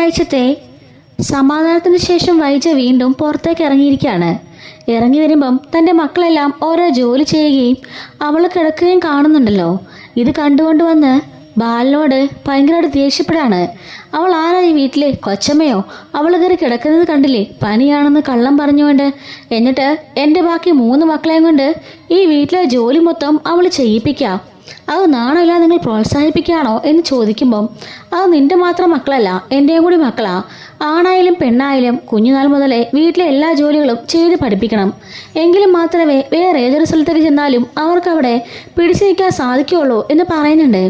ഒരാഴ്ചത്തെ സമാധാനത്തിന് ശേഷം വൈജ വീണ്ടും പുറത്തേക്ക് ഇറങ്ങിയിരിക്കുകയാണ്. ഇറങ്ങി വരുമ്പം തൻ്റെ മക്കളെല്ലാം ഓരോ ജോലി ചെയ്യുകയും അവൾ കിടക്കുകയും കാണുന്നുണ്ടല്ലോ. ഇത് കണ്ടുകൊണ്ട് വന്ന് ബാലനോട് ഭയങ്കരമായിട്ട് ദേഷ്യപ്പെടാണ്. അവൾ ആരാ ഈ വീട്ടിലെ കൊച്ചമ്മയോ? അവൾ കയറി കിടക്കുന്നത് കണ്ടില്ലേ, പനിയാണെന്ന് കള്ളം പറഞ്ഞുകൊണ്ട്. എന്നിട്ട് എൻ്റെ ബാക്കി 3 മക്കളെയും കൊണ്ട് ഈ വീട്ടിലെ ജോലി മൊത്തം അവൾ ചെയ്യിപ്പിക്കാം. അത് നാണമില്ല, നിങ്ങൾ പ്രോത്സാഹിപ്പിക്കുകയാണോ എന്ന് ചോദിക്കുമ്പം അത് നിന്റെ മാത്രം മക്കളല്ല, എൻ്റെയും കൂടി മക്കളാ. ആണായാലും പെണ്ണായാലും കുഞ്ഞുനാൾ മുതലേ വീട്ടിലെ എല്ലാ ജോലികളും ചെയ്ത് പഠിപ്പിക്കണം. എങ്കിലും മാത്രമേ വേറെ ഏതൊരു സ്ഥലത്തേക്ക് ചെന്നാലും അവർക്ക് അവിടെ പിടിച്ചു നിൽക്കാൻ സാധിക്കുകയുള്ളൂ എന്ന് പറയുന്നുണ്ട്.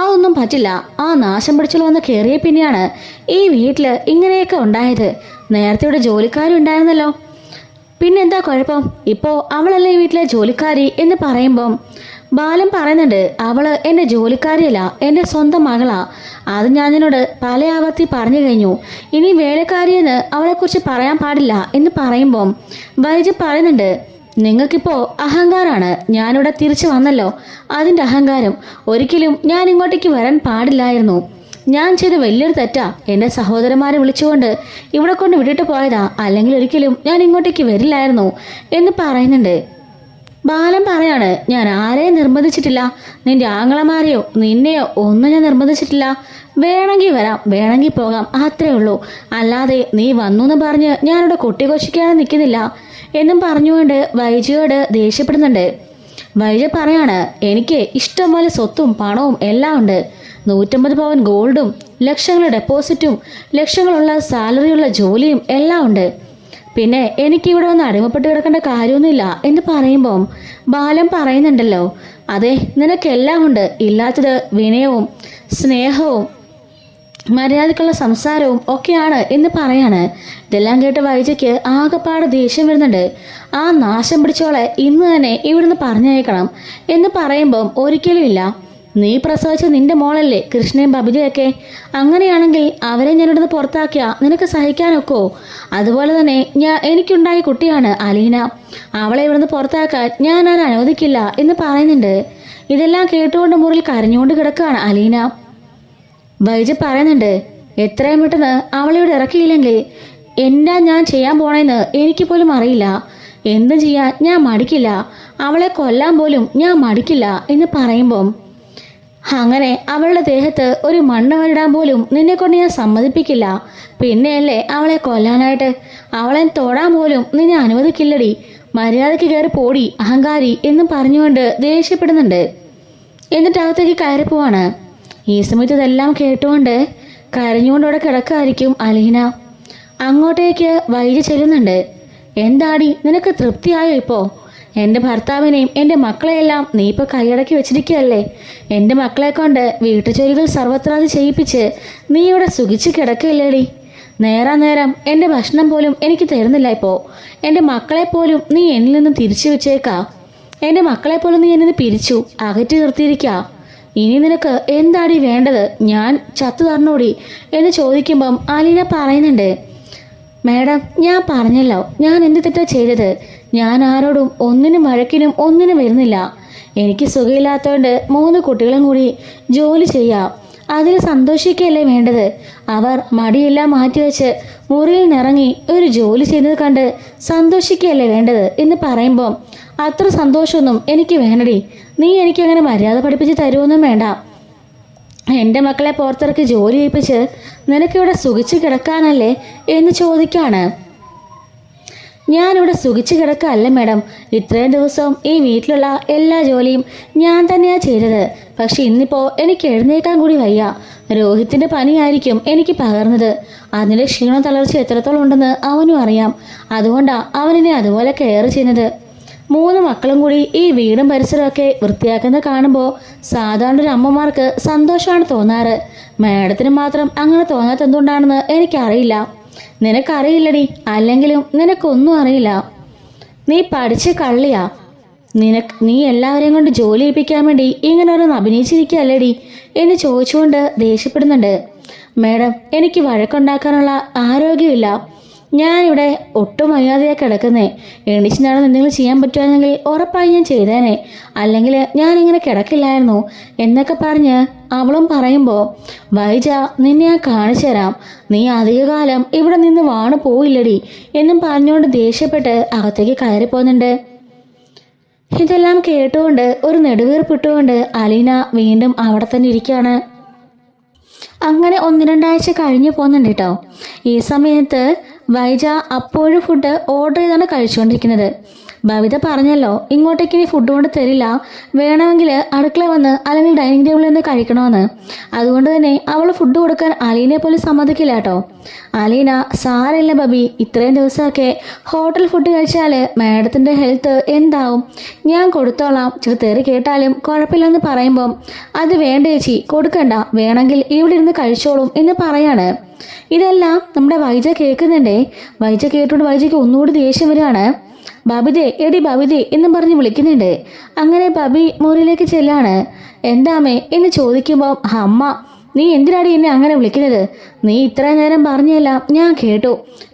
അതൊന്നും പറ്റില്ല. ആ നാശം പിടിച്ചു വന്ന് കയറിയ പിന്നെയാണ് ഈ വീട്ടിൽ ഇങ്ങനെയൊക്കെ ഉണ്ടായത്. നേരത്തെ ഇവിടെ ജോലിക്കാരും ഉണ്ടായിരുന്നല്ലോ, പിന്നെന്താ കുഴപ്പം? ഇപ്പോൾ അവളല്ലേ ഈ വീട്ടിലെ ജോലിക്കാരി എന്ന് പറയുമ്പം ബാലൻ പറയുന്നുണ്ട്, അവള് എൻ്റെ ജോലിക്കാരിയല്ല, എൻ്റെ സ്വന്തം മകളാ. അത് ഞാൻ നിന്നോട് പല ആവർത്തി പറഞ്ഞു കഴിഞ്ഞു. ഇനി വേലക്കാരിയെന്ന് അവളെക്കുറിച്ച് പറയാൻ പാടില്ല എന്ന് പറയുമ്പം വൈജ പറയുന്നുണ്ട്, നിങ്ങൾക്കിപ്പോൾ അഹങ്കാരമാണ്. ഞാനിവിടെ തിരിച്ചു വന്നല്ലോ, അതിൻ്റെ അഹങ്കാരം. ഒരിക്കലും ഞാൻ ഇങ്ങോട്ടേക്ക് വരാൻ പാടില്ലായിരുന്നു. ഞാൻ ചെയ്ത വലിയൊരു തെറ്റാ. എൻ്റെ സഹോദരന്മാരെ വിളിച്ചുകൊണ്ട് ഇവിടെ കൊണ്ട് വിട്ടിട്ട് പോയതാ, അല്ലെങ്കിൽ ഒരിക്കലും ഞാൻ ഇങ്ങോട്ടേക്ക് വരില്ലായിരുന്നു എന്ന് പറയുന്നുണ്ട്. ബാലൻ പറയാണ്, ഞാൻ ആരെയും നിർബന്ധിച്ചിട്ടില്ല. നിന്റെ ആങ്ങളമാരെയോ നിന്നെയോ ഒന്നും ഞാൻ നിർബന്ധിച്ചിട്ടില്ല. വേണമെങ്കിൽ വരാം, വേണമെങ്കിൽ പോകാം, അത്രേ ഉള്ളൂ. അല്ലാതെ നീ വന്നു എന്ന് പറഞ്ഞ് ഞാനിവിടെ കൊട്ടിക്കൊച്ചിക്കാതെ നിൽക്കുന്നില്ല എന്നും പറഞ്ഞുകൊണ്ട് വൈജയോട് ദേഷ്യപ്പെടുന്നുണ്ട്. വൈജ പറയാണ്, എനിക്ക് ഇഷ്ടംപോലെ സ്വത്തും പണവും എല്ലാം ഉണ്ട്. 150 പവൻ ഗോൾഡും ലക്ഷങ്ങളുടെ ഡെപ്പോസിറ്റും ലക്ഷങ്ങളുള്ള സാലറിയുള്ള ജോലിയും എല്ലാം ഉണ്ട്. പിന്നെ എനിക്കിവിടെ വന്ന് അടിമപ്പെട്ട് കിടക്കേണ്ട കാര്യമൊന്നുമില്ല എന്ന് പറയുമ്പം ബാലൻ പറയുന്നുണ്ടല്ലോ, അതെ നിനക്കെല്ലാം ഉണ്ട്. ഇല്ലാത്തത് വിനയവും സ്നേഹവും മര്യാദക്കുള്ള സംസാരവും ഒക്കെയാണ് എന്ന് പറയാണ്. ഇതെല്ലാം കേട്ട് വൈജയ്ക്ക് ആകെപ്പാട് ദേഷ്യം വരുന്നുണ്ട്. ആ നാശം പിടിച്ചോളെ ഇന്ന് തന്നെ ഇവിടുന്ന് പറഞ്ഞയക്കണം എന്ന് പറയുമ്പം ഒരിക്കലും ഇല്ല. നീ പ്രസവിച്ച നിന്റെ മോളല്ലേ കൃഷ്ണയും ബബിതയൊക്കെ. അങ്ങനെയാണെങ്കിൽ അവരെ ഞാനിവിടുന്ന് പുറത്താക്കിയാ നിനക്ക് സഹിക്കാനൊക്കോ? അതുപോലെ തന്നെ എനിക്കുണ്ടായ കുട്ടിയാണ് അലീന. അവളെ ഇവിടുന്ന് പുറത്താക്കാൻ ഞാൻ അനുവദിക്കില്ല എന്ന് പറയുന്നുണ്ട്. ഇതെല്ലാം കേട്ടുകൊണ്ട് മുറിയിൽ കരഞ്ഞുകൊണ്ട് കിടക്കുകയാണ് അലീന. വൈജ പറയുന്നുണ്ട്, എത്രയും പെട്ടെന്ന് അവളെ ഇവിടെ ഇറക്കിയില്ലെങ്കിൽ എന്താ ഞാൻ ചെയ്യാൻ പോണേന്ന് എനിക്ക് പോലും അറിയില്ല. എന്തും ചെയ്യാൻ ഞാൻ മടിക്കില്ല. അവളെ കൊല്ലാൻ പോലും ഞാൻ മടിക്കില്ല എന്ന് പറയുമ്പം അങ്ങനെ അവളുടെ ദേഹത്ത് ഒരു മണ്ണ് വരിടാൻ പോലും നിന്നെ കൊണ്ട് ഞാൻ സമ്മതിപ്പിക്കില്ല. പിന്നെയല്ലേ അവളെ കൊല്ലാനായിട്ട്? അവളെ തൊടാൻ പോലും നിന്നെ അനുവദിക്കില്ലടി. മര്യാദയ്ക്ക് കയറി പോടി അഹങ്കാരി എന്നും പറഞ്ഞുകൊണ്ട് ദേഷ്യപ്പെടുന്നുണ്ട്. എന്നിട്ട് അകത്തേക്ക് കയറിപ്പോവാണ്. ഈ സമയത്ത് ഇതെല്ലാം കേട്ടുകൊണ്ട് കരഞ്ഞുകൊണ്ട് അവിടെ കിടക്കായിരിക്കും അലീന. അങ്ങോട്ടേക്ക് വൈജ ചെല്ലുന്നുണ്ട്. എന്താടി നിനക്ക് തൃപ്തിയായോ ഇപ്പോൾ? എൻ്റെ ഭർത്താവിനെയും എൻ്റെ മക്കളെയെല്ലാം നീ ഇപ്പോൾ കൈയടക്കി വെച്ചിരിക്കുകയല്ലേ? എൻ്റെ മക്കളെ കൊണ്ട് വീട്ടുജോലികൾ സർവത്രാതി ചെയ്യിപ്പിച്ച് നീ ഇവിടെ സുഖിച്ച് കിടക്കില്ലേടി? നേരം എൻ്റെ ഭക്ഷണം പോലും എനിക്ക് തരുന്നില്ല. ഇപ്പോൾ എൻ്റെ മക്കളെപ്പോലും നീ എന്നിൽ നിന്ന് തിരിച്ചു വെച്ചേക്കാ. എൻ്റെ മക്കളെപ്പോലും നീ എന്നിൽ പിരിച്ചു അകറ്റി നിർത്തിയിരിക്കുക. ഇനി നിനക്ക് എന്താടി വേണ്ടത്? ഞാൻ ചത്തു തരണോടി എന്ന് ചോദിക്കുമ്പം അലീന പറയുന്നുണ്ട്, മാഡം ഞാൻ പറഞ്ഞല്ലോ ഞാൻ എന്ത് തെറ്റാ ചെയ്തത്. ഞാൻ ആരോടും ഒന്നിനും വഴക്കിനും ഒന്നിനും വരുന്നില്ല. എനിക്ക് സുഖമില്ലാത്തതുകൊണ്ട് 3 കുട്ടികളും കൂടി ജോലി ചെയ്യാം, അതിൽ സന്തോഷിക്കുകയല്ലേ വേണ്ടത്. അവർ മടിയെല്ലാം മാറ്റിവെച്ച് മുറിയിൽ നിറങ്ങി ഒരു ജോലി ചെയ്യുന്നത് കണ്ട് സന്തോഷിക്കുകയല്ലേ വേണ്ടത് എന്ന് പറയുമ്പം അത്ര സന്തോഷമൊന്നും എനിക്ക് വേണ്ടടി. നീ എനിക്കങ്ങനെ മര്യാദ പഠിപ്പിച്ച് തരുമൊന്നും വേണ്ട. എൻ്റെ മക്കളെ പുറത്തിറക്കി ജോലി ചെയ്യിപ്പിച്ച് നിനക്കിവിടെ സുഖിച്ച് കിടക്കാനല്ലേ എന്ന് ചോദിക്കാണ്. ഞാനിവിടെ സുഖിച്ച് കിടക്കല്ല മാഡം. ഇത്രയും ദിവസം ഈ വീട്ടിലുള്ള എല്ലാ ജോലിയും ഞാൻ തന്നെയാണ് ചെയ്തത്. പക്ഷെ ഇന്നിപ്പോൾ എനിക്ക് എഴുന്നേക്കാൻ കൂടി വയ്യ. രോഹിത്തിൻ്റെ പനിയായിരിക്കും എനിക്ക് പകർന്നത്. അതിൻ്റെ ക്ഷീണം തളർച്ച എത്രത്തോളം ഉണ്ടെന്ന് അവനും അറിയാം. അതുകൊണ്ടാണ് അവനെന്നെ അതുപോലെ കെയർ ചെയ്യുന്നത്. 3 മക്കളും കൂടി ഈ വീടും പരിസരമൊക്കെ വൃത്തിയാക്കുന്നത് കാണുമ്പോൾ സാധാരണ ഒരു അമ്മമാർക്ക് സന്തോഷമാണ് തോന്നാറ്. മാഡത്തിന് മാത്രം അങ്ങനെ തോന്നാത്ത എന്തുകൊണ്ടാണെന്ന് എനിക്കറിയില്ല. നിനക്കറിയില്ലടി, അല്ലെങ്കിലും നിനക്കൊന്നും അറിയില്ല. നീ പഠിച്ച് കള്ളിയാ. നീ എല്ലാവരെയും കൊണ്ട് ജോലി ചെയ്യിപ്പിക്കാൻ വേണ്ടി ഇങ്ങനെ ഓരോന്ന് അഭിനയിച്ചിരിക്കുകയല്ലേടി എന്ന് ചോദിച്ചുകൊണ്ട് ദേഷ്യപ്പെടുന്നുണ്ട്. മാഡം എനിക്ക് വഴക്കുണ്ടാക്കാനുള്ള ആരോഗ്യമില്ല. ഞാനിവിടെ ഒട്ടും വയ്യാതെയായി കിടക്കുന്നേ. എണീച്ച് നടന്ന് എന്തെങ്കിലും ചെയ്യാൻ പറ്റുമായിരുന്നെങ്കിൽ ഉറപ്പായി ഞാൻ ചെയ്തേനെ. അല്ലെങ്കിൽ ഞാനിങ്ങനെ കിടക്കില്ലായിരുന്നു എന്നൊക്കെ പറഞ്ഞ് അവളും പറയുമ്പോൾ വൈജ നിന്നെ ഞാൻ കാണിച്ചു തരാം, നീ അധികകാലം ഇവിടെ നിന്ന് വാണു പോയില്ലടി എന്നും പറഞ്ഞുകൊണ്ട് ദേഷ്യപ്പെട്ട് അകത്തേക്ക് കയറി പോകുന്നുണ്ട്. ഇതെല്ലാം കേട്ടുകൊണ്ട് ഒരു നെടുവീർപ്പിട്ടുകൊണ്ട് അലീന വീണ്ടും അവിടെ തന്നെ ഇരിക്കുകയാണ്. അങ്ങനെ 1-2 ആഴ്ച കഴിഞ്ഞു പോകുന്നുണ്ട് കേട്ടോ. ഈ സമയത്ത് വൈജ അപ്പോഴും ഫുഡ് ഓർഡർ ചെയ്താണ് കഴിച്ചുകൊണ്ടിരിക്കുന്നത്. ബബിത പറഞ്ഞല്ലോ ഇങ്ങോട്ടേക്ക് ഇനി ഫുഡ് കൊണ്ട് തരില്ല, വേണമെങ്കിൽ അടുക്കള വന്ന് അല്ലെങ്കിൽ ഡൈനിങ് ടേബിളിൽ നിന്ന് കഴിക്കണമെന്ന്. അതുകൊണ്ട് തന്നെ അവൾ ഫുഡ് കൊടുക്കാൻ അലീനെ പോലും സമ്മതിക്കില്ല കേട്ടോ. അലീന സാരമില്ല ബബി, ഇത്രയും ദിവസമൊക്കെ ഹോട്ടൽ ഫുഡ് കഴിച്ചാൽ മാഡത്തിൻ്റെ ഹെൽത്ത് എന്താവും, ഞാൻ കൊടുത്തോളാം, ഇച്ചിരി തെറി കേട്ടാലും കുഴപ്പമില്ലെന്ന് പറയുമ്പം അത് വേണ്ട ചേച്ചി കൊടുക്കണ്ട, വേണമെങ്കിൽ ഇവിടെ ഇരുന്ന് കഴിച്ചോളും എന്ന് പറയാണ്. ഇതെല്ലാം നമ്മുടെ വൈജ കേൾക്കുന്നുണ്ടേ. വൈജ കേട്ടുകൊണ്ട് വൈജയ്ക്ക് ഒന്നുകൂടി ദേഷ്യം വരികയാണ്. ബബിതേ എടി ബബിതേ എന്നും പറഞ്ഞ് വിളിക്കുന്നുണ്ട്. അങ്ങനെ ബബി മുറിയിലേക്ക് ചെല്ലാണ്. എന്താമേ എന്ന് ചോദിക്കുമ്പോൾ അമ്മ നീ എന്തിനാടി എന്നെ അങ്ങനെ വിളിക്കുന്നത്, നീ ഇത്ര നേരം പറഞ്ഞെല്ലാം ഞാൻ കേട്ടു,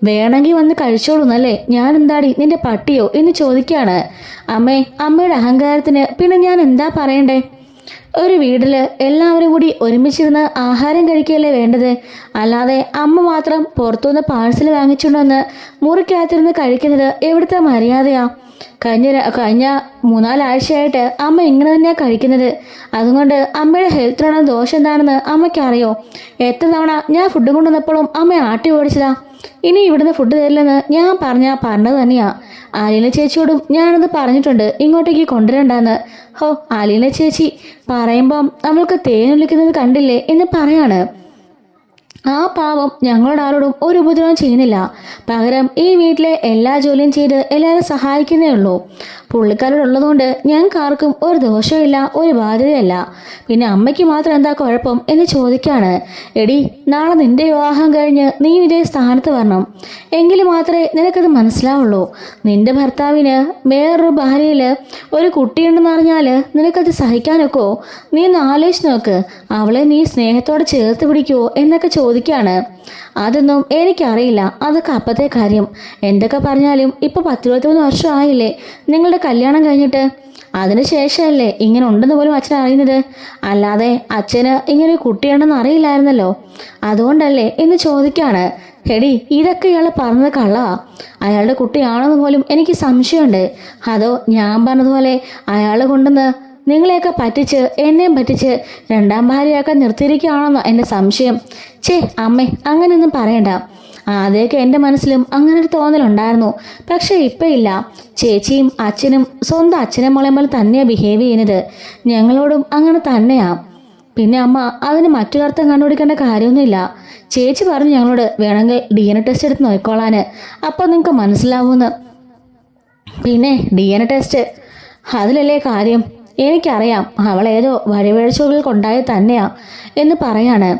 വേണമെങ്കിൽ വന്ന് കഴിച്ചോളൂന്നല്ലേ, ഞാൻ എന്താടി നിന്റെ പട്ടിയോ എന്ന് ചോദിക്കുകയാണ്. അമ്മയുടെ അഹങ്കാരത്തിന് പിന്നെ ഞാൻ എന്താ പറയണ്ടേ, ഒരു വീട്ടിൽ എല്ലാവരും കൂടി ഒരുമിച്ചിരുന്ന് ആഹാരം കഴിക്കുകയല്ലേ വേണ്ടത്, അല്ലാതെ അമ്മ മാത്രം പുറത്തുനിന്ന് പാഴ്സൽ വാങ്ങിച്ചുകൊണ്ടുവന്ന് മുറിക്കകത്തിരുന്ന് കഴിക്കുന്നത് എവിടുത്തെ മര്യാദയാ. കഴിഞ്ഞ 3-4 ആഴ്ചയായിട്ട് അമ്മ ഇങ്ങനെ തന്നെയാണ് കഴിക്കുന്നത്. അതുകൊണ്ട് അമ്മയുടെ ഹെൽത്തിനാണ് ദോഷം എന്താണെന്ന് അമ്മയ്ക്കറിയോ? എത്ര തവണ ഞാൻ ഫുഡ് കൊണ്ടുവന്നപ്പോഴും അമ്മ ആട്ടി ഓടിച്ചതാ. ഇനി ഇവിടുന്ന് ഫുഡ് തരില്ലെന്ന് ഞാൻ പറഞ്ഞത് തന്നെയാ. ആലീന ചേച്ചിയോടും ഞാനത് പറഞ്ഞിട്ടുണ്ട് ഇങ്ങോട്ടേക്ക് കൊണ്ടുവരണ്ടെന്ന്. ഹോ ആലീന ചേച്ചി പറയുമ്പം നമ്മൾക്ക് തേനൊലിക്കുന്നത് കണ്ടില്ലേ എന്ന് പറയാണ്. ആ പാവം ഞങ്ങളോട് ആരോടും ഒരു ഉപദ്രവം ചെയ്യുന്നില്ല, പകരം ഈ വീട്ടിലെ എല്ലാ ജോലിയും ചെയ്ത് എല്ലാവരും സഹായിക്കുന്നേ ഉള്ളൂ. പുള്ളിക്കാരോടുള്ളതുകൊണ്ട് ഞങ്ങൾക്ക് ആർക്കും ഒരു ദോഷമില്ല, ഒരു ബാധ്യതയല്ല. പിന്നെ അമ്മയ്ക്ക് മാത്രം എന്താ കുഴപ്പം എന്ന് ചോദിക്കാണ്. എടി നാളെ നിന്റെ വിവാഹം കഴിഞ്ഞ് നീ ഇതേ സ്ഥാനത്ത് വരണം, എങ്കിൽ മാത്രമേ നിനക്കത് മനസ്സിലാവുള്ളൂ. നിന്റെ ഭർത്താവിന് വേറൊരു ഭാര്യയിൽ ഒരു കുട്ടിയുണ്ടെന്ന് അറിഞ്ഞാൽ നിനക്കത് സഹിക്കാനൊക്കോ? നീ ഒന്ന് ആലോചിച്ച് നോക്ക്, അവളെ നീ സ്നേഹത്തോടെ ചേർത്ത് പിടിക്കുവോ എന്നൊക്കെ ചോദിക്കാണ്. അതൊന്നും എനിക്കറിയില്ല, അതൊക്കെ അപ്പത്തെ കാര്യം. എന്തൊക്കെ പറഞ്ഞാലും ഇപ്പോൾ 10-23 വർഷം ആയില്ലേ നിങ്ങളുടെ കല്യാണം കഴിഞ്ഞിട്ട്, അതിനുശേഷമല്ലേ ഇങ്ങനെ ഉണ്ടെന്ന് പോലും അച്ഛൻ അറിയുന്നത്, അല്ലാതെ അച്ഛന് ഇങ്ങനെ കുട്ടിയുണ്ടെന്ന് അറിയില്ലായിരുന്നല്ലോ, അതുകൊണ്ടല്ലേ എന്ന് ചോദിക്കാണ്. എടി ഇതൊക്കെ ഇയാൾ പറഞ്ഞത് കള്ളവാ, അയാളുടെ കുട്ടിയാണെന്ന് പോലും എനിക്ക് സംശയമുണ്ട്. അതോ ഞാൻ പറഞ്ഞതുപോലെ അയാൾ കൊണ്ടുവന്ന് നിങ്ങളെയൊക്കെ പറ്റിച്ച് എന്നെയും പറ്റിച്ച് 2ാം ഭാര്യയാക്കാൻ നിർത്തിയിരിക്കുകയാണെന്നോ എൻ്റെ സംശയം. അമ്മേ അങ്ങനെയൊന്നും പറയണ്ട. ആദ്യമൊക്കെ എൻ്റെ മനസ്സിലും അങ്ങനെ ഒരു തോന്നലുണ്ടായിരുന്നു, പക്ഷേ ഇപ്പം ഇല്ല. ചേച്ചിയും അച്ഛനും സ്വന്തം അച്ഛനെ മോളെ പോലെ തന്നെയാണ് ബിഹേവ് ചെയ്യുന്നത്, ഞങ്ങളോടും അങ്ങനെ തന്നെയാ. പിന്നെ അമ്മ അതിന് മറ്റൊരർത്ഥം കണ്ടുപിടിക്കേണ്ട കാര്യമൊന്നുമില്ല. ചേച്ചി പറഞ്ഞു ഞങ്ങളോട് വേണമെങ്കിൽ DNA ടെസ്റ്റ് എടുത്ത് നോക്കിക്കോളാൻ, അപ്പോൾ നിങ്ങൾക്ക് മനസ്സിലാവുമെന്ന്. പിന്നെ DNA ടെസ്റ്റ് അതിലല്ലേ കാര്യം, എനിക്കറിയാം അവളേതോ വഴിവേഴ്ചകൾ കൊണ്ടായ തന്നെയാ എന്ന് പറയാണ്.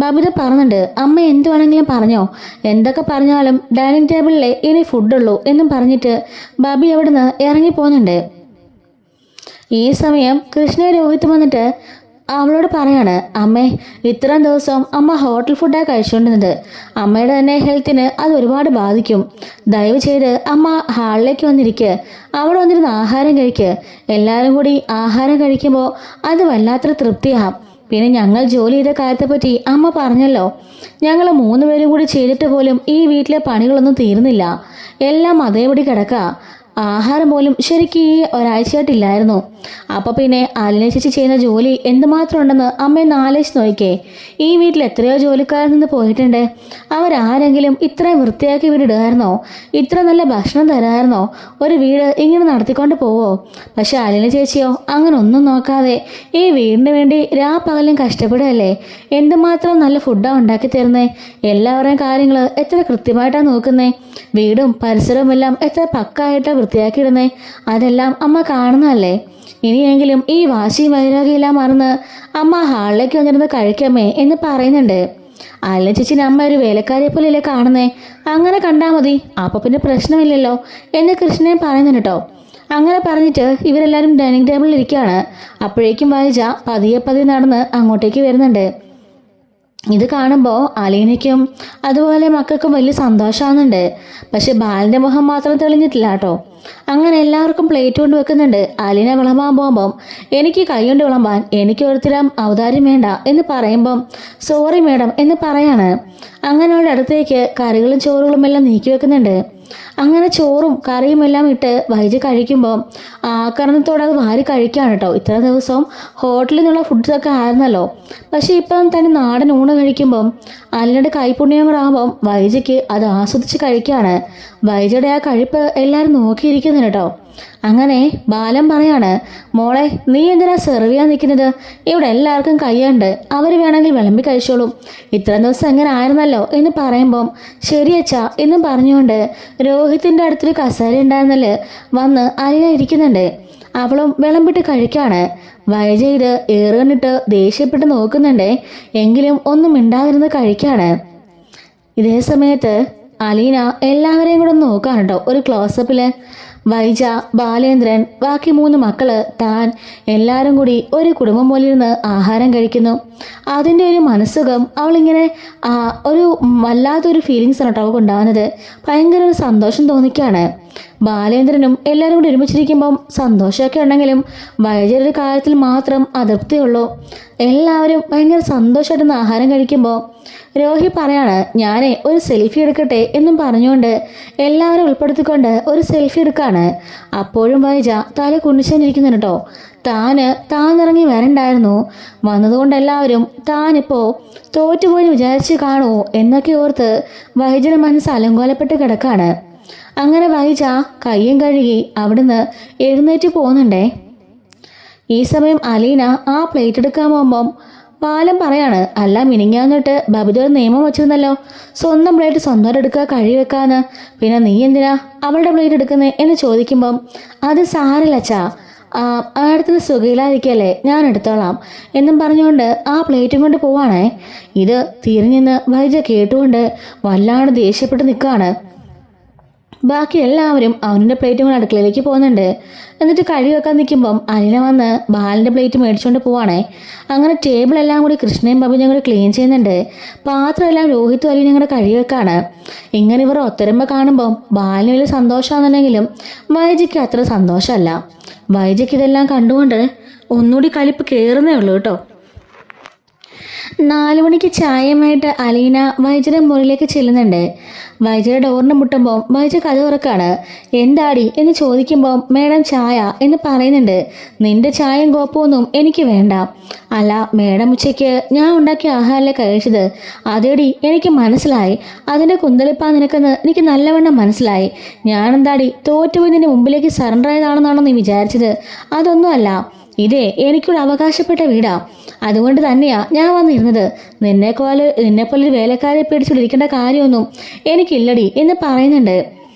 ബബിത പറഞ്ഞിട്ടുണ്ട് അമ്മ എന്ത് വേണമെങ്കിലും പറഞ്ഞോ, എന്തൊക്കെ പറഞ്ഞാലും ഡൈനിങ് ടേബിളിലെ ഇനി ഫുഡുള്ളൂ എന്നും പറഞ്ഞിട്ട് ബബി അവിടുന്ന് ഇറങ്ങിപ്പോകുന്നുണ്ട്. ഈ സമയം കൃഷ്ണ രോഹിത് വന്നിട്ട് അവളോട് പറയാണ്, അമ്മേ ഇത്രയും ദിവസം അമ്മ ഹോട്ടൽ ഫുഡാണ് കഴിച്ചുകൊണ്ടിരുന്നത്, അമ്മയുടെ തന്നെ ഹെൽത്തിന് അത് ഒരുപാട് ബാധിക്കും. ദയവ് ചെയ്ത് അമ്മ ഹാളിലേക്ക് വന്നിരിക്കുക, അവിടെ വന്നിരുന്ന് ആഹാരം കഴിക്കുക. എല്ലാവരും കൂടി ആഹാരം കഴിക്കുമ്പോൾ അത് വല്ലാത്തൊരു തൃപ്തിയാകും. പിന്നെ ഞങ്ങൾ ജോലി ചെയ്ത കാര്യത്തെപ്പറ്റി അമ്മ പറഞ്ഞല്ലോ, ഞങ്ങൾ 3 പേരും കൂടി ചെയ്തിട്ട് പോലും ഈ വീട്ടിലെ പണികളൊന്നും തീർന്നില്ല, എല്ലാം അതേപടി കിടക്കുക. ആഹാരം പോലും ശരിക്കും ഈ ഒരാഴ്ചയായിട്ടില്ലായിരുന്നു. അപ്പോൾ പിന്നെ അലീന ചേച്ചി ചെയ്യുന്ന ജോലി എന്തുമാത്രം ഉണ്ടെന്ന് അമ്മയൊന്ന് ആലോചിച്ച് നോക്കിക്കേ. ഈ വീട്ടിൽ എത്രയോ ജോലിക്കാരിൽ നിന്ന് പോയിട്ടുണ്ട്, അവരാരെങ്കിലും ഇത്രയും വൃത്തിയാക്കി വീടിടുമായിരുന്നോ? ഇത്ര നല്ല ഭക്ഷണം തരാമായിരുന്നോ? ഒരു വീട് ഇങ്ങനെ നടത്തിക്കൊണ്ട് പോവോ? പക്ഷെ അലീന ചേച്ചിയോ അങ്ങനെ ഒന്നും നോക്കാതെ ഈ വീടിന് വേണ്ടി രാപ്പകലും കഷ്ടപ്പെടുകയല്ലേ. എന്തുമാത്രം നല്ല ഫുഡാണ് ഉണ്ടാക്കി തരുന്നേ, എല്ലാവരുടെയും കാര്യങ്ങൾ എത്ര കൃത്യമായിട്ടാണ് നോക്കുന്നേ, വീടും പരിസരവും എല്ലാം എത്ര പക്കായിട്ടാണ് വൃത്തിയാക്കിയിടുന്നേ, അതെല്ലാം അമ്മ കാണുന്നതല്ലേ. ഇനിയെങ്കിലും ഈ വാശിയും വൈരാഗ്യമെല്ലാം മറന്ന് അമ്മ ഹാളിലേക്ക് വന്നിരുന്ന് കഴിക്കാമേ എന്ന് പറയുന്നുണ്ട്. അല്ല ചേച്ചിന് അമ്മ ഒരു വേലക്കാരിയെ പോലെയല്ലേ കാണുന്നേ, അങ്ങനെ കണ്ടാൽ മതി, അപ്പോൾ പിന്നെ പ്രശ്നമില്ലല്ലോ എന്ന് കൃഷ്ണൻ പറയുന്നുണ്ട് കേട്ടോ. അങ്ങനെ പറഞ്ഞിട്ട് ഇവരെല്ലാവരും ഡൈനിങ് ടേബിളിൽ ഇരിക്കുകയാണ്. അപ്പോഴേക്കും വൈജ പതിയെ നടന്ന് അങ്ങോട്ടേക്ക് വരുന്നുണ്ട്. ഇത് കാണുമ്പോൾ അലീനയ്ക്കും അതുപോലെ മക്കൾക്കും വലിയ സന്തോഷമാകുന്നുണ്ട്. പക്ഷെ ബാലൻ്റെ മുഖം മാത്രം തെളിഞ്ഞിട്ടില്ല കേട്ടോ. അങ്ങനെ എല്ലാവർക്കും പ്ലേറ്റ് കൊണ്ട് വെക്കുന്നുണ്ട്. അലീന വിളമ്പാൻ പോകുമ്പം എനിക്ക് കൈകൊണ്ട് വിളമ്പാൻ എനിക്ക് ഒരുത്തരം ഔദാര്യം വേണ്ട എന്ന് പറയുമ്പം സോറി മേഡം എന്ന് പറയാണ്. അങ്ങനെ അവളുടെ അടുത്തേക്ക് കറികളും ചോറുകളും എല്ലാം നീക്കി വെക്കുന്നുണ്ട്. അങ്ങനെ ചോറും കറിയും എല്ലാം ഇട്ട് വൈകി കഴിക്കുമ്പോൾ ആക്രമണത്തോടെ അത് വാരി കഴിക്കുകയാണ് കേട്ടോ. ഇത്ര ദിവസം ഹോട്ടലിൽ നിന്നുള്ള ഫുഡ്സൊക്കെ ആയിരുന്നല്ലോ. പക്ഷെ ഇപ്പം തന്നെ നാടൻ ഊണ് കഴിക്കുമ്പം അലിനയുടെ കൈപുണ്യം കൂടെ ആകുമ്പം വൈജയ്ക്ക് അത് ആസ്വദിച്ച് കഴിക്കുകയാണ്. വൈജയുടെ ആ കഴിപ്പ് എല്ലാവരും നോക്കിയിരിക്കുന്നു കേട്ടോ. അങ്ങനെ ബാലൻ പറയാണ്, മോളെ നീ എന്തിനാ സെർവ് ചെയ്യാൻ നിൽക്കുന്നത്? ഇവിടെ എല്ലാവർക്കും കയ്യുണ്ട്, അവർ വേണമെങ്കിൽ വിളമ്പി കഴിച്ചോളും. ഇത്രയും ദിവസം എങ്ങനെ ആയിരുന്നല്ലോ എന്ന് പറയുമ്പം ശരിയച്ചാ എന്നും പറഞ്ഞുകൊണ്ട് രോഹിത്തിൻ്റെ അടുത്തൊരു കസേര ഉണ്ടായിരുന്നല്ലേ വന്ന് അലിന ഇരിക്കുന്നുണ്ട്. അവളും വിളമ്പിട്ട് കഴിക്കാണ്. വൈജ ഇത് ഏറുകണ്ടിട്ട് ദേഷ്യപ്പെട്ട് നോക്കുന്നുണ്ട്. എങ്കിലും ഒന്നും മിണ്ടാതിരുന്ന് കഴിക്കാണ്. ഇതേ സമയത്ത് അലീന എല്ലാവരെയും കൂടെ ഒന്ന് നോക്കാണ് കേട്ടോ. ഒരു ക്ലോസപ്പില് വൈജ, ബാലേന്ദ്രൻ, ബാക്കി 3 മക്കള്, താൻ എല്ലാവരും കൂടി ഒരു കുടുംബം പോലെ ഇരുന്ന് ആഹാരം കഴിക്കുന്നു. അതിൻ്റെ ഒരു മനസ്സുഖം അവളിങ്ങനെ ഒരു വല്ലാത്തൊരു ഫീലിങ്സ് ആണ് കേട്ടോ അവൾക്ക് ഉണ്ടാകുന്നത്. ഭയങ്കര ഒരു സന്തോഷം തോന്നിക്കുകയാണ്. ബാലേന്ദ്രനും എല്ലാവരും കൂടി ഒരുമിച്ചിരിക്കുമ്പം സന്തോഷമൊക്കെ ഉണ്ടെങ്കിലും വൈജയുടെ കാര്യത്തിൽ മാത്രം അതൃപ്തിയുള്ളൂ. എല്ലാവരും ഭയങ്കര സന്തോഷമായിട്ടൊന്ന് ആഹാരം കഴിക്കുമ്പോൾ രോഹി പറയാണ്, ഞാനേ ഒരു സെൽഫി എടുക്കട്ടെ എന്നും പറഞ്ഞുകൊണ്ട് എല്ലാവരും ഉൾപ്പെടുത്തിക്കൊണ്ട് ഒരു സെൽഫി എടുക്കാണ്. അപ്പോഴും വൈജ തല കുണിച്ചിരിക്കുന്നു കേട്ടോ. താനിറങ്ങി വരണ്ടായിരുന്നു. വന്നതുകൊണ്ട് എല്ലാവരും താനിപ്പോൾ തോറ്റുപോയി വിചാരിച്ച് കാണുമോ എന്നൊക്കെ ഓർത്ത് വൈജയുടെ മനസ്സ് അലങ്കോലപ്പെട്ട് കിടക്കാണ്. അങ്ങനെ വൈജ കയ്യും കഴുകി അവിടുന്ന് എഴുന്നേറ്റ് പോകുന്നുണ്ടേ. ഈ സമയം അലീന ആ പ്ലേറ്റ് എടുക്കാൻ പോകുമ്പം ബാലൻ പറയാണ്, അല്ല മിനിങ്ങാന്നിട്ട് ബബിത ഒരു നിയമം വെച്ചിരുന്നല്ലോ, സ്വന്തം പ്ലേറ്റ് സ്വന്തം എടുക്കുക കഴിവെക്കാന്ന്. പിന്നെ നീ എന്തിനാ അവളുടെ പ്ലേറ്റ് എടുക്കുന്നത് എന്ന് ചോദിക്കുമ്പം അത് സാരല്ലച്ചാ, ആയിടത്തിന് സുഖയില്ലാതിരിക്കല്ലേ, ഞാൻ എടുത്തോളാം എന്നും പറഞ്ഞുകൊണ്ട് ആ പ്ലേറ്റും കൊണ്ട് പോവാണേ. ഇത് തിരിഞ്ഞെന്ന് വൈജ കേട്ടുകൊണ്ട് വല്ലാണ്ട് ദേഷ്യപ്പെട്ട് നിൽക്കുകയാണ്. ബാക്കി എല്ലാവരും അവൻ്റെ പ്ലേറ്റും കൂടെ അടുക്കളയിലേക്ക് പോകുന്നുണ്ട്. എന്നിട്ട് കഴി വെക്കാൻ നിൽക്കുമ്പം അലീന വന്ന് ബാലിൻ്റെ പ്ലേറ്റ് മേടിച്ചുകൊണ്ട് പോവാണേ. അങ്ങനെ ടേബിളെല്ലാം കൂടി കൃഷ്ണയും ബബിയും കൂടി ക്ലീൻ ചെയ്യുന്നുണ്ട്. പാത്രമെല്ലാം രോഹിത്തും അലീനയും കൂടെ കഴി വെക്കാണ്. ഇങ്ങനെ ഇവർ ഒത്തൊരുമ കാണുമ്പം ബാലിന് വലിയ സന്തോഷമാണെന്നുണ്ടെങ്കിലും വൈജയ്ക്ക് അത്ര സന്തോഷമല്ല. വൈജയ്ക്ക് ഇതെല്ലാം കണ്ടുകൊണ്ട് ഒന്നുകൂടി കലിപ്പ് കയറുന്നേ ഉള്ളൂ കേട്ടോ. 4 മണിക്ക് ചായയുമായിട്ട് അലീന വൈജയുടെ മുറിയിലേക്ക് ചെല്ലുന്നുണ്ട്. വൈജയുടെ ഡോറിന് മുട്ടുമ്പോൾ വൈജ കഥ തുറക്കാണ്. എന്താടി എന്ന് ചോദിക്കുമ്പോൾ മേഡം ചായ എന്ന് പറയുന്നുണ്ട്. നിന്റെ ചായയും കോപ്പമൊന്നും എനിക്ക് വേണ്ട. അല്ല മേഡം ഉച്ചയ്ക്ക് ഞാൻ ഉണ്ടാക്കിയ ആഹാരമല്ലേ കഴിച്ചത്? അതേടി എനിക്ക് മനസ്സിലായി. അതിൻ്റെ കുന്തളിപ്പാ നിനക്കെന്ന് എനിക്ക് നല്ലവണ്ണം മനസ്സിലായി. ഞാനെന്താടി തോറ്റുപോയി നിന്റെ മുമ്പിലേക്ക് സറണ്ടർ ആയതാണെന്നാണോ നീ വിചാരിച്ചത്? അതൊന്നുമല്ല. ഇതേ എനിക്കുള്ള അവകാശപ്പെട്ട വീടാ. അതുകൊണ്ട് തന്നെയാ ഞാൻ വന്നിരുന്നത്. നിന്നെപ്പോലെ വേലക്കാരെ പേടിച്ചുകൊണ്ടിരിക്കേണ്ട കാര്യമൊന്നും എനിക്കില്ലടി എന്ന് പറയുന്നുണ്ട്.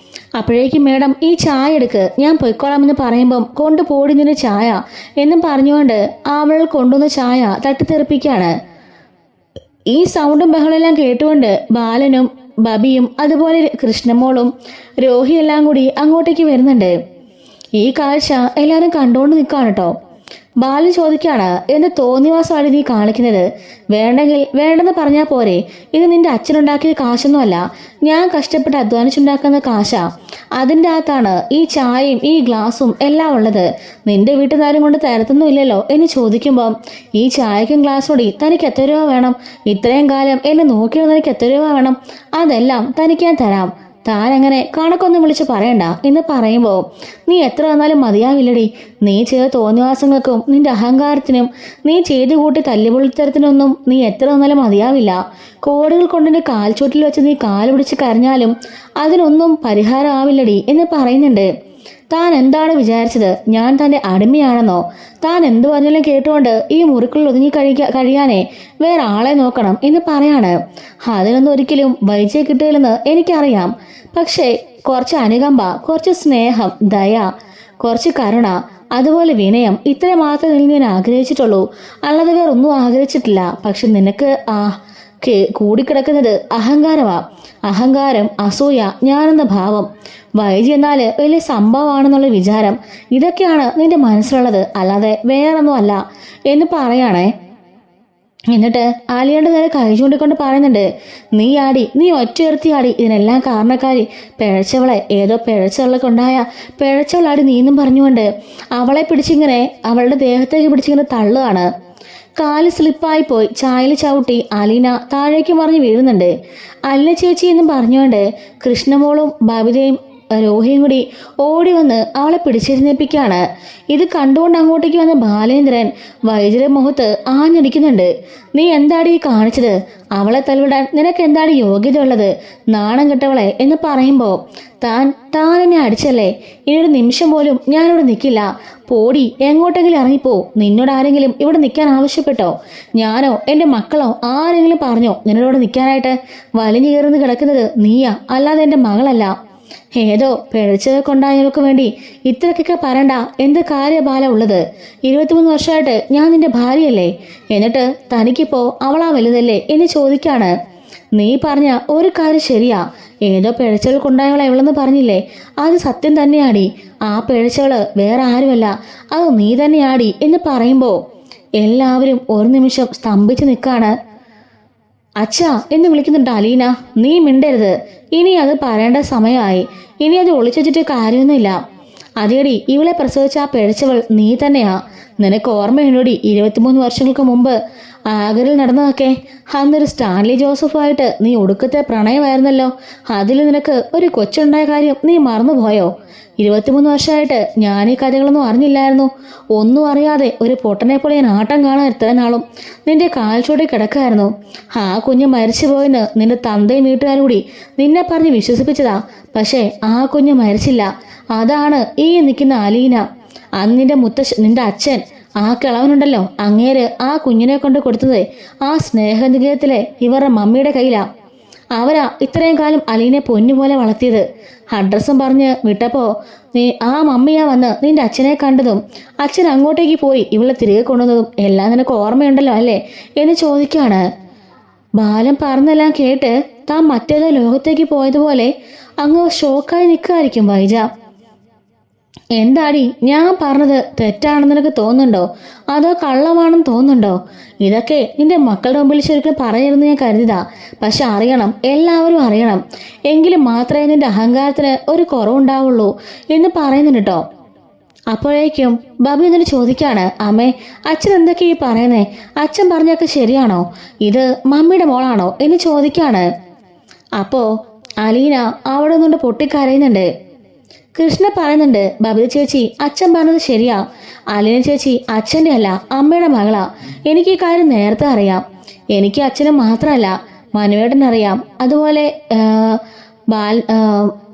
അപ്പോഴേക്കും മേഡം ഈ ചായ എടുക്ക്, ഞാൻ പൊയ്ക്കോളാമെന്ന് പറയുമ്പം കൊണ്ടുപോടി നിന്റെ ചായ എന്നും പറഞ്ഞുകൊണ്ട് അവൾ കൊണ്ടുവന്ന ചായ തട്ടിത്തെറിപ്പിക്കുകയാണ്. ഈ സൗണ്ടും ബഹളെല്ലാം കേട്ടുകൊണ്ട് ബാലനും ബബിയും അതുപോലെ കൃഷ്ണമോളും രോഹിയെല്ലാം കൂടി അങ്ങോട്ടേക്ക് വരുന്നുണ്ട്. ഈ കാഴ്ച എല്ലാവരും കണ്ടുകൊണ്ട് നിൽക്കുകയാണ് കേട്ടോ. ബാലൻ ചോദിക്കുകയാണ്, എന്ത് തോന്നിവാസമാണ് നീ കാണിക്കുന്നത്? വേണ്ടെങ്കിൽ വേണ്ടെന്ന് പറഞ്ഞാൽ പോരെ? ഇത് നിന്റെ അച്ഛനുണ്ടാക്കിയ കാശൊന്നുമല്ല, ഞാൻ കഷ്ടപ്പെട്ട് അധ്വാനിച്ചുണ്ടാക്കുന്ന കാശാ. അതിൻ്റെ അകത്താണ് ഈ ചായയും ഈ ഗ്ലാസും എല്ലാം ഉള്ളത്. നിന്റെ വീട്ടിൽ നിന്നാരും കൊണ്ട് തരത്തൊന്നും ഇല്ലല്ലോ എന്ന് ചോദിക്കുമ്പം ഈ ചായക്കും ഗ്ലാസ് കൂടി തനിക്ക് എത്ര രൂപ വേണം? ഇത്രയും കാലം എന്നെ നോക്കിയത് തനിക്ക് എത്ര രൂപ വേണം? അതെല്ലാം തനിക്ക് ഞാൻ തരാം. താൻ അങ്ങനെ കണക്കൊന്നും വിളിച്ച് പറയണ്ട എന്ന് പറയുമ്പോൾ നീ എത്ര വന്നാലും മതിയാവില്ലടി. നീ ചെയ്ത തോന്നിവാസങ്ങൾക്കും നിന്റെ അഹങ്കാരത്തിനും നീ ചെയ്തു കൂട്ടി തല്ലുപൊളിത്തരത്തിനൊന്നും നീ എത്ര വന്നാലും മതിയാവില്ല. കോടികൾ കൊണ്ടിന്റെ കാൽച്ചോട്ടിൽ വെച്ച് നീ കാല് പിടിച്ച് കരഞ്ഞാലും അതിനൊന്നും പരിഹാരം ആവില്ലടി എന്ന് പറയുന്നുണ്ട്. താൻ എന്താണ് വിചാരിച്ചത്? ഞാൻ തൻ്റെ അടിമയാണെന്നോ? താൻ എന്ത് പറഞ്ഞാലും കേട്ടുകൊണ്ട് ഈ മുറിക്കുള്ളിൽ ഒതുങ്ങി കഴിയാനേ വേറെ ആളെ നോക്കണം എന്ന് പറയാണ്. അതിനൊന്നും ഒരിക്കലും വൈജയെ കിട്ടുകയില്ലെന്ന് എനിക്കറിയാം. പക്ഷേ കുറച്ച് അനുകമ്പ, കുറച്ച് സ്നേഹം, ദയ, കുറച്ച് കരുണ, അതുപോലെ വിനയം, ഇത്ര മാത്രമേ ഞാൻ ആഗ്രഹിച്ചിട്ടുള്ളൂ. അല്ലാതെ വേറെ ഒന്നും ആഗ്രഹിച്ചിട്ടില്ല. പക്ഷെ നിനക്ക് കൂടിക്കിടക്കുന്നത് അഹങ്കാരമാ. അഹങ്കാരം, അസൂയ, ഞാനെന്ന ഭാവം. വൈജി എന്നാൽ വലിയ സംഭവമാണെന്നുള്ള വിചാരം, ഇതൊക്കെയാണ് നിന്റെ മനസ്സിലുള്ളത്, അല്ലാതെ വേറൊന്നും അല്ല എന്ന് പറയാണേ. എന്നിട്ട് ആലിയയുടെ നേരെ കൈ ചൂണ്ടിക്കൊണ്ട് പറയുന്നുണ്ട്, നീ ഒറ്റയുർത്തിയാടി ഇതിനെല്ലാം കാരണക്കാരി, പിഴച്ചവളെ, ഏതോ പിഴച്ചവളൊക്കെണ്ടായ പിഴച്ചവളാടി നീന്നും പറഞ്ഞുകൊണ്ട് അവളെ പിടിച്ചിങ്ങനെ അവളുടെ ദേഹത്തേക്ക് പിടിച്ചിങ്ങനെ തള്ളുകയാണ്. കാല് സ്ലിപ്പായി പോയി ചായയിൽ ചവിട്ടി അലീന താഴേക്ക് മറിഞ്ഞ് വീഴുന്നുണ്ട്. അലീന ചേച്ചി എന്നും പറഞ്ഞുകൊണ്ട് കൃഷ്ണമോളും ബബിതയും രോഹിയും കൂടി ഓടി വന്ന് അവളെ പിടിച്ചെഴുന്നേൽപ്പിക്കുകയാണ്. ഇത് കണ്ടുകൊണ്ട് അങ്ങോട്ടേക്ക് വന്ന ബാലേന്ദ്രൻ വൈദ്യരുടെ മുഖത്ത് ആഞ്ഞടിക്കുന്നുണ്ട്. നീ എന്താടി കാണിച്ചത്? അവളെ തല്ലിവിടാൻ നിനക്ക് എന്താണ് യോഗ്യത ഉള്ളത്? നാണം കെട്ടവളെ എന്ന് പറയുമ്പോൾ താൻ എന്നെ അടിച്ചല്ലേ, ഇനിയൊരു നിമിഷം പോലും ഞാനിവിടെ നിൽക്കില്ല, പോടി, എങ്ങോട്ടെങ്കിലും ഇറങ്ങിപ്പോ. നിന്നോട് ആരെങ്കിലും ഇവിടെ നിൽക്കാൻ ആവശ്യപ്പെട്ടോ? ഞാനോ എൻ്റെ മക്കളോ ആരെങ്കിലും പറഞ്ഞോ നിന്നോട് നിൽക്കാനായിട്ട്? വലിഞ്ഞു കയറുന്ന് കിടക്കുന്നത് നീയാ, അല്ലാതെ എൻ്റെ മകളല്ല. ഏതോ പിഴച്ചതൊക്കെ വേണ്ടി ഇത്രക്കൊക്കെ പറയണ്ട എന്ത് കാര്യബാല ഉള്ളത്? 23 വർഷമായിട്ട് ഞാൻ നിന്റെ ഭാര്യയല്ലേ? എന്നിട്ട് തനിക്കിപ്പോ അവളാ വലുതല്ലേ എന്ന് ചോദിക്കാണ്. നീ പറഞ്ഞ ഒരു കാര്യം ശരിയാ, ഏതോ പിഴച്ചവൾക്കുണ്ടായവളെ എവളെന്ന് പറഞ്ഞില്ലേ, അത് സത്യം തന്നെയാടി. ആ പിഴച്ചവള് വേറെ ആരുമല്ല, അത് നീ തന്നെയാടി എന്ന് പറയുമ്പോൾ എല്ലാവരും ഒരു നിമിഷം സ്തംഭിച്ച് നിൽക്കാണ്. അച്ഛാ എന്ന് വിളിക്കുന്നുണ്ട് അലീന. നീ മിണ്ടരുത്, ഇനി അത് പറയേണ്ട സമയമായി, ഇനി അത് ഒളിച്ചിട്ട് കാര്യമൊന്നുമില്ല. അതേടി, ഇവളെ പ്രസവിച്ച ആ പിഴച്ചവൾ നീ തന്നെയാ. നിനക്ക് ഓർമ്മയുണ്ടോടി 23 വർഷങ്ങൾക്ക് മുമ്പ് ആഗ്രയിൽ നടന്നതൊക്കെ? അന്നൊരു സ്റ്റാൻലി ജോസഫായിട്ട് നീ ഒടുക്കത്തെ പ്രണയമായിരുന്നല്ലോ. അതിൽ നിനക്ക് ഒരു കൊച്ചുണ്ടായ കാര്യം നീ മറന്നുപോയോ? 23 വർഷമായിട്ട് ഞാൻ ഈ കഥകളൊന്നും അറിഞ്ഞില്ലായിരുന്നു. ഒന്നും അറിയാതെ ഒരു പൊട്ടനെ പോലെ ഞാൻ ആട്ടം കാണാൻ ഇത്ര നാളും നിന്റെ കാൽച്ചോടെ കിടക്കായിരുന്നു. ആ കുഞ്ഞ് മരിച്ചു പോയെന്ന് നിന്റെ തന്തയും വീട്ടുകാരും കൂടി നിന്നെ പറഞ്ഞ് വിശ്വസിപ്പിച്ചതാ. പക്ഷേ ആ കുഞ്ഞ് മരിച്ചില്ല. അതാണ് ഈ നിൽക്കുന്ന അലീന. അന്ന് നിന്റെ അച്ഛൻ, ആ കിളവനുണ്ടല്ലോ, അങ്ങേര് ആ കുഞ്ഞിനെ കൊണ്ട് കൊടുത്തത് ആ സ്നേഹനികേതത്തിലെ ഇവരുടെ മമ്മിയുടെ കയ്യിലാ. അവരാ ഇത്രയും കാലം അലീനെ പൊന്നുപോലെ വളർത്തിയത്. അഡ്രസ്സും പറഞ്ഞ് വിട്ടപ്പോ ആ മമ്മിയാ വന്ന് നിന്റെ അച്ഛനെ കണ്ടതും അച്ഛൻ അങ്ങോട്ടേക്ക് പോയി ഇവളെ തിരികെ കൊണ്ടുവന്നതും എല്ലാം നിനക്ക് ഓർമ്മയുണ്ടല്ലോ അല്ലേ എന്ന് ചോദിക്കാണ്. ബാലൻ പറഞ്ഞെല്ലാം കേട്ട് താൻ മറ്റേതോ ലോകത്തേക്ക് പോയതുപോലെ അങ്ങ് ഷോക്കായി നിൽക്കായിരിക്കും വൈജ. എന്താടി ഞാൻ പറഞ്ഞത് തെറ്റാണെന്ന് നിനക്ക് തോന്നുന്നുണ്ടോ, അതോ കള്ളമാണെന്ന് തോന്നുന്നുണ്ടോ? ഇതൊക്കെ നിന്റെ മക്കളുടെ മുമ്പിൽ ശരിക്കും പറയരുതെന്ന് ഞാൻ കരുതിയതാ. പക്ഷെ അറിയണം, എല്ലാവരും അറിയണം, എങ്കിലും മാത്രമേ നിന്റെ അഹങ്കാരത്തിന് ഒരു കുറവുണ്ടാവുള്ളൂ എന്ന് പറയുന്നുണ്ട് കേട്ടോ. അപ്പോഴേക്കും ബബി എന്നിട്ട് ചോദിക്കാണ്, അമ്മേ, അച്ഛൻ എന്തൊക്കെയാ ഈ പറയുന്നേ? അച്ഛൻ പറഞ്ഞൊക്കെ ശരിയാണോ? ഇത് മമ്മിയുടെ മോളാണോ എന്ന് ചോദിക്കാണ്. അപ്പോ അലീന അവിടെ നിന്നുകൊണ്ട് പൊട്ടിക്കരയുന്നുണ്ട്. കൃഷ്ണ പറയുന്നുണ്ട്, ബബിത ചേച്ചി അച്ഛൻ പറഞ്ഞത് ശരിയാ. അലീന ചേച്ചി അച്ഛൻ്റെ അല്ല, അമ്മയുടെ മകളാ. എനിക്ക് ഈ കാര്യം നേരത്തെ അറിയാം. എനിക്ക് അച്ഛനും മാത്രമല്ല, മനുവേട്ടനറിയാം, അതുപോലെ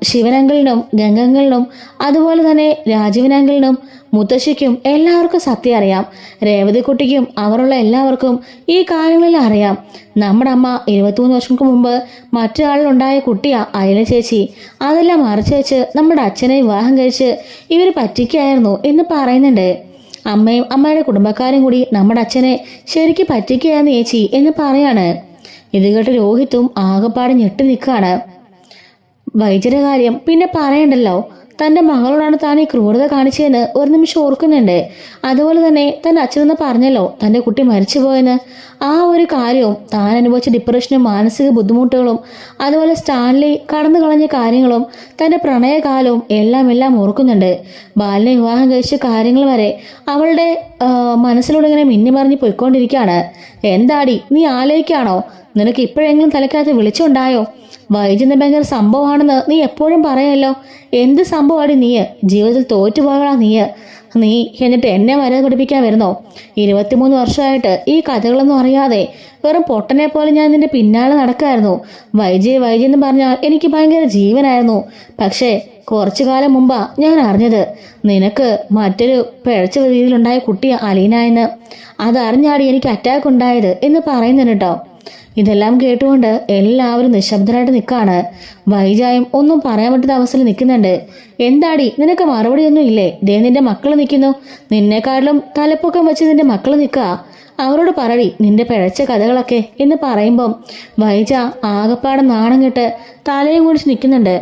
ശിവനങ്കിളിനും ഗംഗങ്ങളിനും അതുപോലെ തന്നെ രാജീവനങ്കിളിനും മുത്തശ്ശിക്കും എല്ലാവർക്കും സത്യം അറിയാം. രേവതിക്കുട്ടിക്കും അവരുള്ള എല്ലാവർക്കും ഈ കാര്യങ്ങളെല്ലാം അറിയാം. നമ്മുടെ അമ്മ 23 വർഷങ്ങൾക്ക് മുമ്പ് മറ്റൊരാളിലുണ്ടായ കുട്ടിയാ അയല ചേച്ചി. അതെല്ലാം മറച്ചു വെച്ച് നമ്മുടെ അച്ഛനെ വിവാഹം കഴിച്ച് ഇവർ പറ്റിക്കായിരുന്നു എന്ന് പറയുന്നുണ്ട്. അമ്മയും അമ്മയുടെ കുടുംബക്കാരും കൂടി നമ്മുടെ അച്ഛനെ ശരിക്കും പറ്റിക്കുകയായിരുന്നു ചേച്ചി എന്ന് പറയാണ്. ഇത് കേട്ട് രോഹിത്തും ആകെപ്പാടെ ഞെട്ടി നിൽക്കുകയാണ്. വൈദ്യരുടെ കാര്യം പിന്നെ പറയണ്ടല്ലോ. തൻ്റെ മകളോടാണ് താൻ ഈ ക്രൂരത കാണിച്ചതെന്ന് ഒരു നിമിഷം ഓർക്കുന്നുണ്ട്. അതുപോലെ തന്നെ തൻ്റെ അച്ഛനെന്ന് പറഞ്ഞല്ലോ തൻ്റെ കുട്ടി മരിച്ചുപോയെന്ന്. ആ ഒരു കാര്യവും താൻ അനുഭവിച്ച ഡിപ്രഷനും മാനസിക ബുദ്ധിമുട്ടുകളും അതുപോലെ സ്റ്റാൻലി കടന്നു കളഞ്ഞ കാര്യങ്ങളും തൻ്റെ പ്രണയകാലവും എല്ലാം ഓർക്കുന്നുണ്ട്. ബാലിനെ വിവാഹം കഴിച്ച കാര്യങ്ങൾ വരെ അവളുടെ മനസ്സിലൂടെ ഇങ്ങനെ മിന്നി മറിഞ്ഞ് പോയിക്കൊണ്ടിരിക്കുകയാണ്. എന്താടി നീ ആലോചിക്കാണോ? നിനക്ക് ഇപ്പോഴെങ്കിലും തലക്കകത്ത് വിളിച്ചുണ്ടായോ? വൈദ്യുതി ഭയങ്കര സംഭവമാണെന്ന് നീ എപ്പോഴും പറയല്ലോ. എന്ത് സംഭവമാണ് നീ? ജീവിതത്തിൽ തോറ്റുപോകളാ നീ എന്നിട്ട് എന്നെ വരെ പഠിപ്പിക്കാൻ വരുന്നോ? 23 വർഷമായിട്ട് ഈ കഥകളൊന്നും അറിയാതെ വെറും പൊട്ടനെ പോലെ ഞാൻ നിന്റെ പിന്നാലെ നടക്കായിരുന്നു. വൈജി എന്ന് പറഞ്ഞാൽ എനിക്ക് ഭയങ്കര ജീവനായിരുന്നു. പക്ഷേ കുറച്ചു കാലം മുമ്പാ ഞാൻ അറിഞ്ഞത് നിനക്ക് മറ്റൊരു പിഴച്ച രീതിയിലുണ്ടായ കുട്ടി അലീന എന്ന്. അതറിഞ്ഞാടി എനിക്ക് അറ്റാക്ക് ഉണ്ടായത് എന്ന് പറയുന്നുണ്ട് കേട്ടോ. ഇതെല്ലാം കേട്ടുകൊണ്ട് എല്ലാവരും നിശബ്ദരായിട്ട് നിൽക്കാണ്. വൈജായും ഒന്നും പറയാൻ പറ്റാത്ത അവസ്ഥയിൽ നിൽക്കുന്നുണ്ട്. എന്താടി നിനക്ക് മറുപടി ഒന്നും ഇല്ലേ? ദേ നിന്റെ മക്കൾ നിൽക്കുന്നു. നിന്നെക്കാട്ടിലും തലപ്പൊക്കം വെച്ച് നിന്റെ മക്കൾ നിൽക്കുക. അവരോട് പറടി നിന്റെ പിഴച്ച കഥകളൊക്കെ എന്ന് പറയുമ്പം വൈജ ആകപ്പാടെ നാണം കെട്ട് തലയും കുടിച്ച് നിൽക്കുന്നുണ്ട്.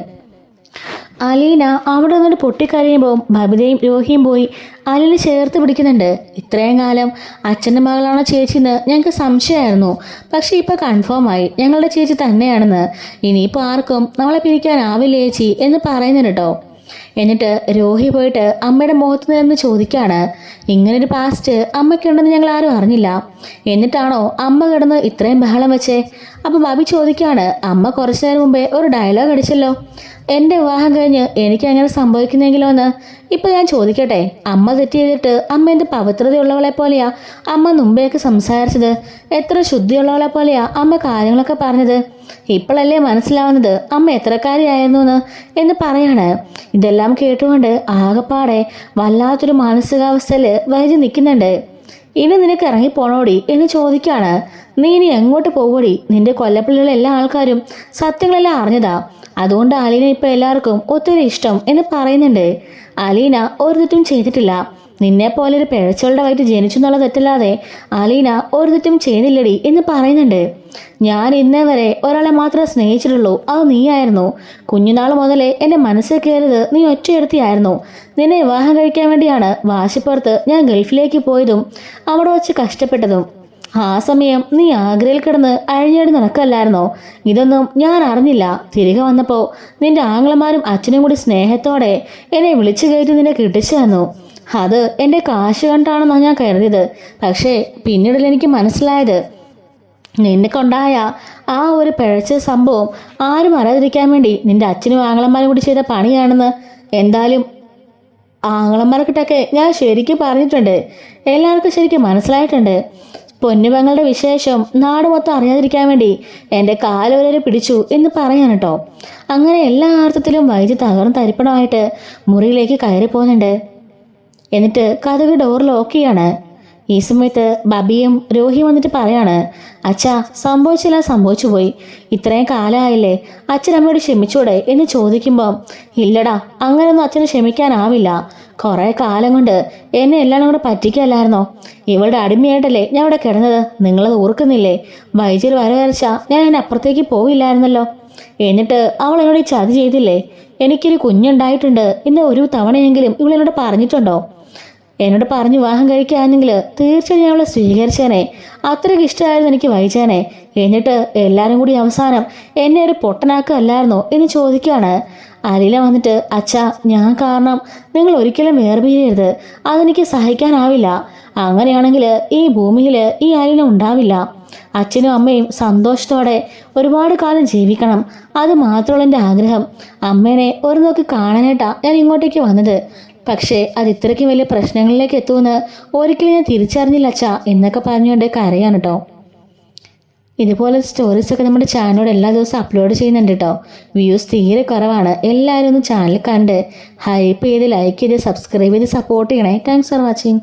അലീന അവിടെ നിന്നൊരു പൊട്ടിക്കരയുമ്പോൾ ബബിതയും രോഹിയും പോയി അലീനെ ചേർത്ത് പിടിക്കുന്നുണ്ട്. ഇത്രയും കാലം അച്ഛൻ്റെ മകളാണോ ചേച്ചിന്ന് ഞങ്ങൾക്ക് സംശയമായിരുന്നു. പക്ഷെ ഇപ്പോൾ കൺഫേമായി ഞങ്ങളുടെ ചേച്ചി തന്നെയാണെന്ന്. ഇനിയിപ്പോൾ ആർക്കും നമ്മളെ പിരിക്കാനാവില്ല ചേച്ചി എന്ന് പറയുന്നുണ്ട് കേട്ടോ. എന്നിട്ട് രോഹി പോയിട്ട് അമ്മയുടെ മുഖത്ത് നിന്ന് ചോദിക്കുകയാണ്, ഇങ്ങനൊരു പാസ്റ്റ് അമ്മയ്ക്കുണ്ടെന്ന് ഞങ്ങൾ ആരും അറിഞ്ഞില്ല. എന്നിട്ടാണോ അമ്മ കിടന്ന് ഇത്രയും ബഹളം വെച്ചേ? അപ്പോൾ ബബി ചോദിക്കുകയാണ്, അമ്മ കുറച്ചു നേരം മുമ്പേ ഒരു ഡയലോഗ് അടിച്ചല്ലോ, എൻ്റെ വിവാഹം കഴിഞ്ഞ് എനിക്ക് അങ്ങനെ സംഭവിക്കുന്നെങ്കിലോ എന്ന്. ഇപ്പം ഞാൻ ചോദിക്കട്ടെ, അമ്മ തെറ്റ് ചെയ്തിട്ട് അമ്മ എന്ത് പവിത്രതയുള്ളവളെ പോലെയാ അമ്മ മുമ്പേക്ക് സംസാരിച്ചത്? എത്ര ശുദ്ധിയുള്ളവളെ പോലെയാ അമ്മ കാര്യങ്ങളൊക്കെ പറഞ്ഞത്? ഇപ്പോഴല്ലേ മനസ്സിലാവുന്നത് അമ്മ എത്രക്കാരിയായിരുന്നു എന്ന് പറയാണ്. ഇതെല്ലാം കേട്ടുകൊണ്ട് ആകപ്പാടെ വല്ലാത്തൊരു മാനസികാവസ്ഥയിൽ വൈദ്യുതി നിൽക്കുന്നുണ്ട്. ഇനി നിനക്ക് ഇറങ്ങിപ്പോണോടി എന്ന് ചോദിക്കുകയാണ്. നീ ഇനി എങ്ങോട്ട് പോവോടി? നിന്റെ കൊല്ലപ്പള്ളിയുള്ള എല്ലാ ആൾക്കാരും സത്യങ്ങളെല്ലാം അറിഞ്ഞതാ. അതുകൊണ്ട് അലീന ഇപ്പം എല്ലാവർക്കും ഒത്തിരി ഇഷ്ടം എന്ന് പറയുന്നുണ്ട്. അലീന ഒരു തെറ്റും ചെയ്തിട്ടില്ല. നിന്നെ പോലെ ഒരു പിഴച്ചവളുടെ വയറ്റ് ജനിച്ചു എന്നുള്ള തെറ്റല്ലാതെ അലീന ഒരു തെറ്റും ചെയ്തില്ലടി എന്ന് പറയുന്നുണ്ട്. ഞാൻ ഇന്നേ വരെ ഒരാളെ മാത്രമേ സ്നേഹിച്ചിട്ടുള്ളൂ, അത് നീയായിരുന്നു. കുഞ്ഞുനാൾ മുതലേ എൻ്റെ മനസ്സിൽ കയറിയത് നീ ഒറ്റയെടുത്തിയായിരുന്നു. നിന്നെ വിവാഹം കഴിക്കാൻ വേണ്ടിയാണ് വാശിപ്പുറത്ത് ഞാൻ ഗൾഫിലേക്ക് പോയതും അവിടെ വച്ച് കഷ്ടപ്പെട്ടതും. ആ സമയം നീ ആഗ്രയിൽ കിടന്ന് അഴിഞ്ഞേടി നടക്കല്ലായിരുന്നോ? ഇതൊന്നും ഞാൻ അറിഞ്ഞില്ല. തിരികെ വന്നപ്പോൾ നിന്റെ ആങ്ങളമാരും അച്ഛനും കൂടി സ്നേഹത്തോടെ എന്നെ വിളിച്ചു കയറ്റി നിന്നെ കിട്ടിച്ചു തന്നു. അത് എൻ്റെ കാശ് കണ്ടാണെന്നാണ് ഞാൻ കരുതിയത്. പക്ഷേ പിന്നീട് എനിക്ക് മനസ്സിലായത് നിന്നെ കൊണ്ടായ ആ ഒരു പിഴച്ച സംഭവം ആരും അറിയാതിരിക്കാൻ വേണ്ടി നിന്റെ അച്ഛനും ആങ്ങളമാരും കൂടി ചെയ്ത പണിയാണെന്ന്. എന്തായാലും ആങ്ങളമാർക്കിട്ടൊക്കെ ഞാൻ ശരിക്കും പറഞ്ഞിട്ടുണ്ട്. എല്ലാവർക്കും ശരിക്കും മനസ്സിലായിട്ടുണ്ട്. പൊന്നുപങ്ങളുടെ വിശേഷം നാട് മൊത്തം അറിയാതിരിക്കാൻ വേണ്ടി എൻ്റെ കാലുവരെ പിടിച്ചു എന്ന് പറയാൻ കേട്ടോ. അങ്ങനെ എല്ലാ അർത്ഥത്തിലും വൈദ്യുതി തകർന്ന് തരിപ്പണമായിട്ട് മുറിയിലേക്ക് കയറി പോകുന്നുണ്ട്. എന്നിട്ട് കതക് ഡോർ ലോക്ക് ചെയ്യാണ്. ഈ സമയത്ത് ബബിയും രോഹിയും വന്നിട്ട് പറയാണ്, അച്ഛാ സംഭവിച്ചില്ല, സംഭവിച്ചു പോയി. ഇത്രയും കാലമായില്ലേ, അച്ഛനമ്മയോട് ക്ഷമിച്ചൂടെ എന്ന് ചോദിക്കുമ്പോൾ, ഇല്ലടാ അങ്ങനെയൊന്നും അച്ഛന് ക്ഷമിക്കാനാവില്ല. കുറേ കാലം കൊണ്ട് എന്നെ എല്ലാം കൂടെ പറ്റിക്കല്ലായിരുന്നോ? ഇവളുടെ അടിമയായിട്ടല്ലേ ഞാൻ ഇവിടെ കിടന്നത്. നിങ്ങളത് ഓർക്കുന്നില്ലേ? വൈദ്യുതി വരവരച്ച ഞാൻ അതിൻ്റെ അപ്പുറത്തേക്ക് പോയില്ലായിരുന്നല്ലോ. എന്നിട്ട് അവൾ എന്നോട് ഈ ചതി ചെയ്തില്ലേ? എനിക്കൊരു കുഞ്ഞുണ്ടായിട്ടുണ്ട് എന്ന് ഒരു തവണയെങ്കിലും ഇവളെന്നോട് പറഞ്ഞിട്ടുണ്ടോ? എന്നോട് പറഞ്ഞ് വിവാഹം കഴിക്കുകയാണെങ്കിൽ തീർച്ചയായും ഞാൻ അവളെ സ്വീകരിച്ചേനെ. അത്രയ്ക്ക് ഇഷ്ടമായിരുന്നു എനിക്ക് വൈചേനെ. എന്നിട്ട് എല്ലാവരും കൂടി അവസാനം എന്നെ ഒരു പൊട്ടനാക്കല്ലായിരുന്നോ എന്ന് ചോദിക്കുകയാണ്. അലീന വന്നിട്ട്, അച്ഛാ ഞാൻ കാരണം നിങ്ങൾ ഒരിക്കലും വേർപിരിയരുത്. അതെനിക്ക് സഹിക്കാനാവില്ല. അങ്ങനെയാണെങ്കിൽ ഈ ഭൂമിയിൽ ഈ അലീന ഉണ്ടാവില്ല. അച്ഛനും അമ്മയും സന്തോഷത്തോടെ ഒരുപാട് കാലം ജീവിക്കണം. അത് മാത്രമുള്ള എൻ്റെ ആഗ്രഹം. അമ്മേനെ ഒരു നോക്കി കാണാനായിട്ടാണ് ഞാൻ ഇങ്ങോട്ടേക്ക് വന്നത്. പക്ഷേ അത് ഇത്രയ്ക്കും വലിയ പ്രശ്നങ്ങളിലേക്ക് എത്തുമെന്ന് ഒരിക്കലും ഞാൻ തിരിച്ചറിഞ്ഞില്ല അച്ഛാ എന്നൊക്കെ പറഞ്ഞുകൊണ്ട് കരയാണ് കേട്ടോ. ഇതുപോലെ സ്റ്റോറീസൊക്കെ നമ്മുടെ ചാനലിലൂടെ എല്ലാ ദിവസവും അപ്ലോഡ് ചെയ്യുന്നുണ്ട് കേട്ടോ. വ്യൂസ് തീരെ കുറവാണ്. എല്ലാവരും ഒന്ന് ചാനൽ കണ്ട് ഹൈപ്പ് ചെയ്ത് ലൈക്ക് ചെയ്ത് സബ്സ്ക്രൈബ് ചെയ്ത് സപ്പോർട്ട് ചെയ്യണേ. Thanks for watching.